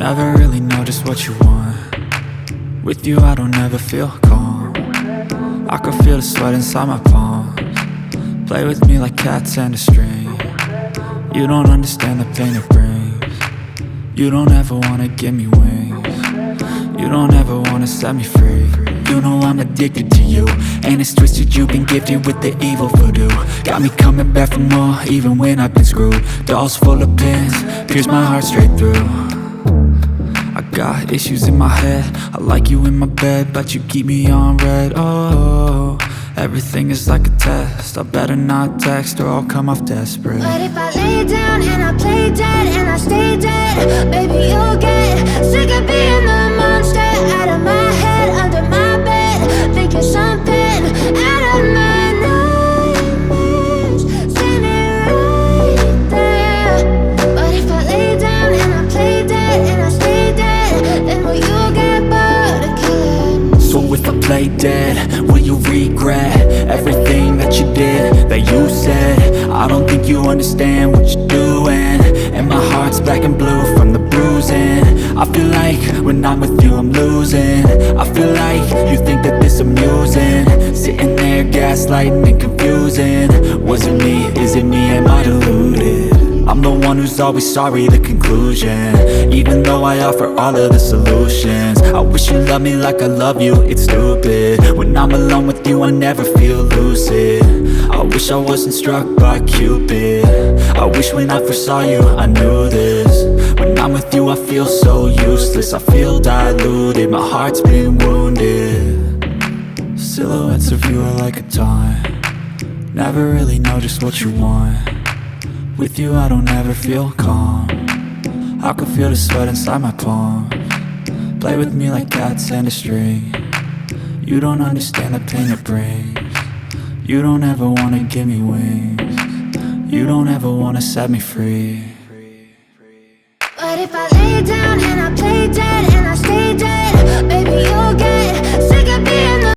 Never really know just what you want. With you I don't ever feel calm. I can feel the sweat inside my palms. Play with me like cats and a string. You don't understand the pain it brings. You don't ever wanna give me wings. You don't ever wanna set me free. You know I'm addicted to you, and it's twisted, you've been gifted with the evil voodoo. Got me coming back for more, even when I've been screwed. Dolls full of pins, pierce my heart straight through. I got issues in my head, I like you in my bed, but you keep me on red. Oh, everything is like a test, I better not text or I'll come off desperate. But if I lay down and I play dead and I stay dead, baby you'll get sick of being the monster out of my head, under my bed, thinking something out of my nightmares, standing right there. But if I lay down and I play dead and I stay dead, then will you get bored of killing? So if I play dead, will you regret everything that you did, that you said? I don't think you understand what you're doing, and my heart's black and blue from the bruising. I feel like when I'm with you I'm losing. I feel like you think that this amusing, sitting there gaslighting and confusing. Was it me? Is it me? Am I deluded? I'm the one who's always sorry, the conclusion, even though I offer all of the solutions. I wish you loved me like I love you, it's stupid. When I'm alone with you I never feel lucid. I wish I wasn't struck by Cupid. I wish when I first saw you I knew this. When I'm with you I feel so useless, I feel diluted, my heart's been wounded. Silhouettes of you are like a taunt. Never really know just what you want. With you I don't ever feel calm. I can feel the sweat inside my palms. Play with me like cats and a string. You don't understand the pain it brings. You don't ever wanna give me wings. You don't ever wanna set me free. But if I lay down and I play dead and I stay dead, baby you'll get